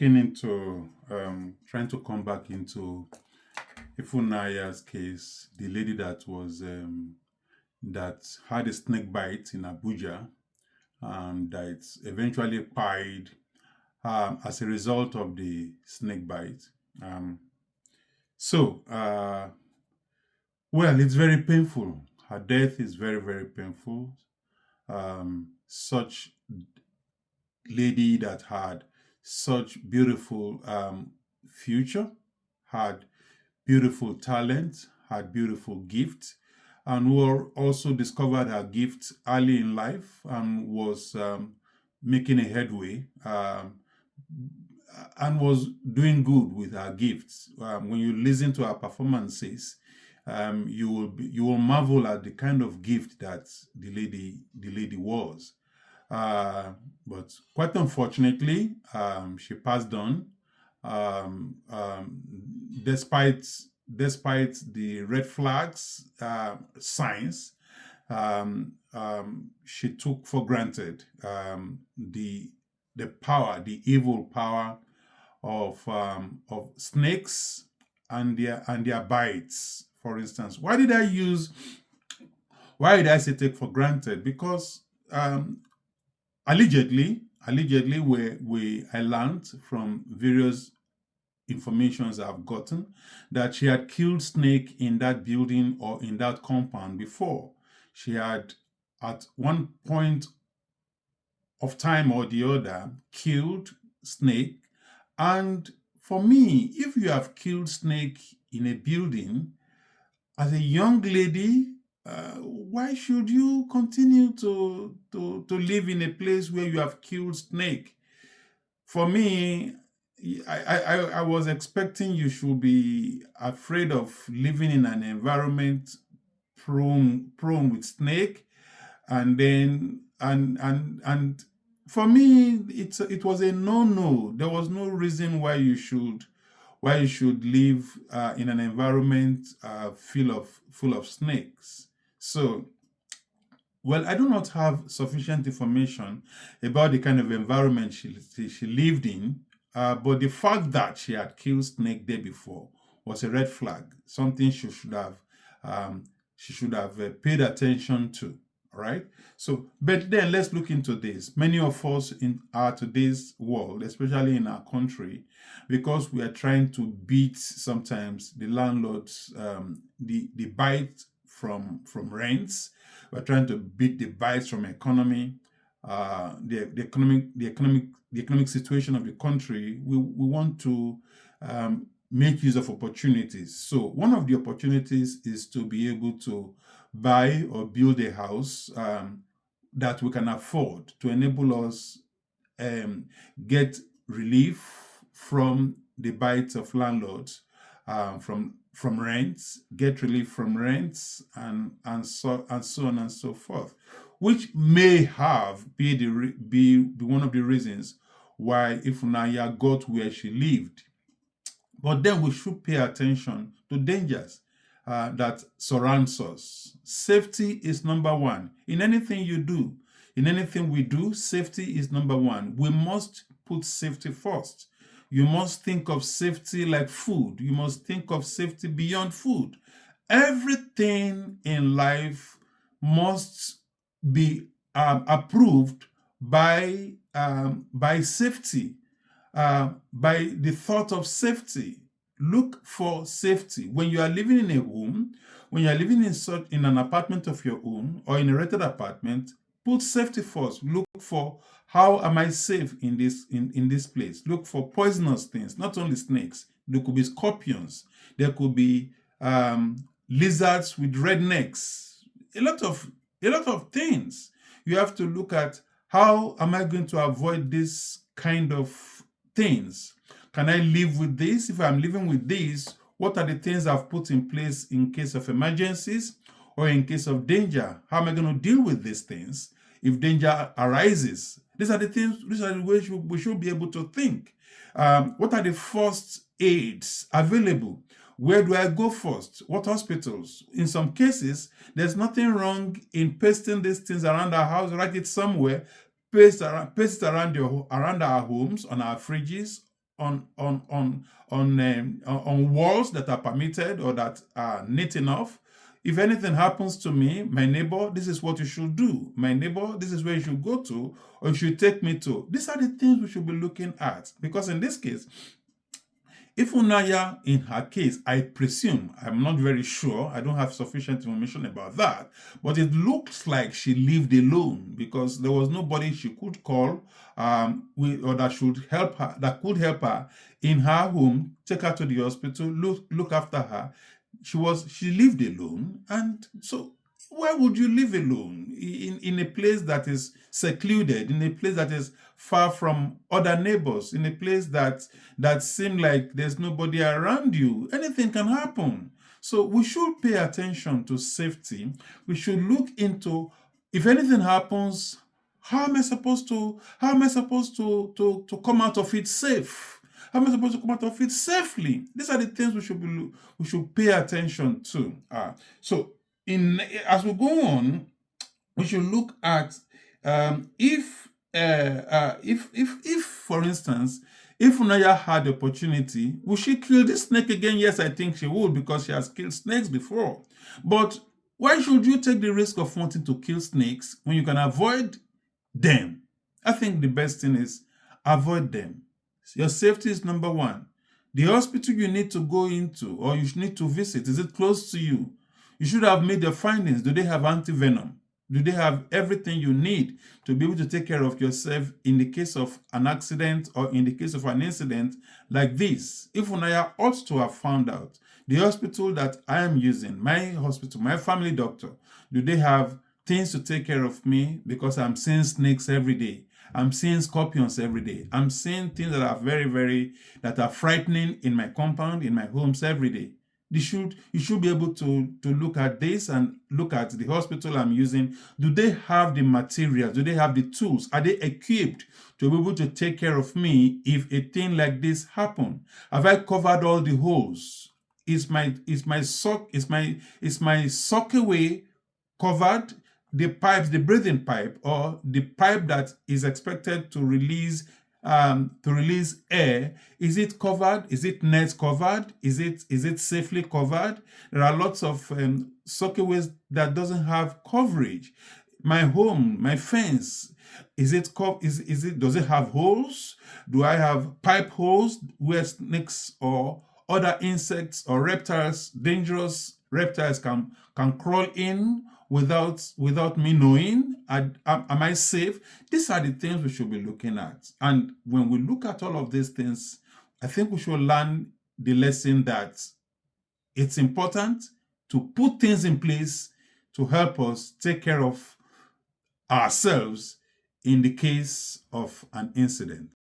looking into trying to come back into Ifunaya's case, the lady that had a snake bite in Abuja, that eventually died as a result of the snake bite. Um, so, well, it's very painful. Her death is very, very painful. Such lady that had such beautiful future, had beautiful talent, had beautiful gift, and who also discovered her gift early in life and was making a headway, and was doing good with her gifts. When you listen to her performances, you will marvel at the kind of gift that the lady was. Uh, but quite unfortunately, she passed on, um, um, despite despite the red flags signs. She took for granted the power, the evil power of snakes and their bites. For instance, why did I say take for granted? Because allegedly, we I learned from various informations I've gotten that she had killed snake in that building or in that compound before. She had at one point of time or the other killed snake. And for me, if you have killed snake in a building as a young lady, why should you continue to live in a place where you have killed snake? For me, I was expecting you should be afraid of living in an environment prone with snake, and then and for me it was a no. There was no reason why you should live in an environment full of snakes. So, well, I do not have sufficient information about the kind of environment she lived in, but the fact that she had killed snake there before was a red flag, something um, she should have paid attention to. All right. So, but then let's look into this. Many of us in our today's world, especially in our country, because we are trying to beat sometimes the landlords, the bite from rents. We're trying to beat the bites from economy, the economic situation of the country. We want to make use of opportunities. So one of the opportunities is to be able to buy or build a house that we can afford to enable us um, get relief from the bites of landlords, from rents, get relief from rents, and so on and so forth, which may have be one of the reasons why Ifunaya got where she lived. But then we should pay attention to dangers that surrounds us. Safety is number one. In anything we do, safety is number one. We must put safety first. You must think of safety like food. You must think of safety beyond food. Everything in life must be approved by safety, by the thought of safety. Look for safety when you are living in a home, when you are living in an apartment of your own or in a rented apartment. Put safety first. Look for how am I safe in this place. Look for poisonous things, not only snakes. There could be scorpions. There could be lizards with red necks. A lot of things. You have to look at how am I going to avoid this kind of things. Can I live with this? If I'm living with this, what are the things I've put in place in case of emergencies or in case of danger? How am I going to deal with these things if danger arises? These are the ways we should be able to think. What are the first aids available? Where do I go first? What hospitals? In some cases, there's nothing wrong in pasting these things around our house, write it somewhere, paste it around our homes, on our fridges, on walls that are permitted or that are neat enough. If anything happens to me, my neighbor, this is what you should do. My neighbor, this is where you should go to, or you should take me to. These are the things we should be looking at. Because in this case, Ifunaya, in her case, I presume, I'm not very sure, I don't have sufficient information about that, but it looks like she lived alone because there was nobody she could call or that should help her, that could help her in her home, take her to the hospital, look after her. She lived alone, and so why would you live alone in a place that is secluded, in a place that is far from other neighbors, in a place that seems like there's nobody around you? Anything can happen. So we should pay attention to safety. We should look into, if anything happens, how am I supposed to come out of it safe? How am I supposed to come out of it safely? These are the things we should pay attention to. So as we go on, we should look at if for instance, if Unaya had the opportunity, would she kill this snake again? Yes, I think she would, because she has killed snakes before. But why should you take the risk of wanting to kill snakes when you can avoid them? I think the best thing is avoid them. Your safety is number one. The hospital you need to go into or you need to visit, is it close to you? You should have made your findings. Do they have antivenom? Do they have everything you need to be able to take care of yourself in the case of an accident or in the case of an incident like this? Ifunaya ought to have found out. The hospital that I am using, my hospital, my family doctor, do they have things to take care of me because I'm seeing snakes every day? I'm seeing scorpions every day. I'm seeing things that are that are frightening in my compound, in my homes every day. You should be able to look at this and look at the hospital I'm using. Do they have the materials? Do they have the tools? Are they equipped to be able to take care of me if a thing like this happen? Have I covered all the holes? Is my sockaway covered? The pipes, the breathing pipe, or the pipe that is expected to release air, is it covered? Is it net covered? Is it safely covered? There are lots of sockaways that doesn't have coverage. My home, my fence, does it have holes? Do I have pipe holes where snakes or other insects or reptiles, dangerous reptiles, can crawl in without me knowing? Am I safe? These are the things we should be looking at. And when we look at all of these things, I think we should learn the lesson that it's important to put things in place to help us take care of ourselves in the case of an incident.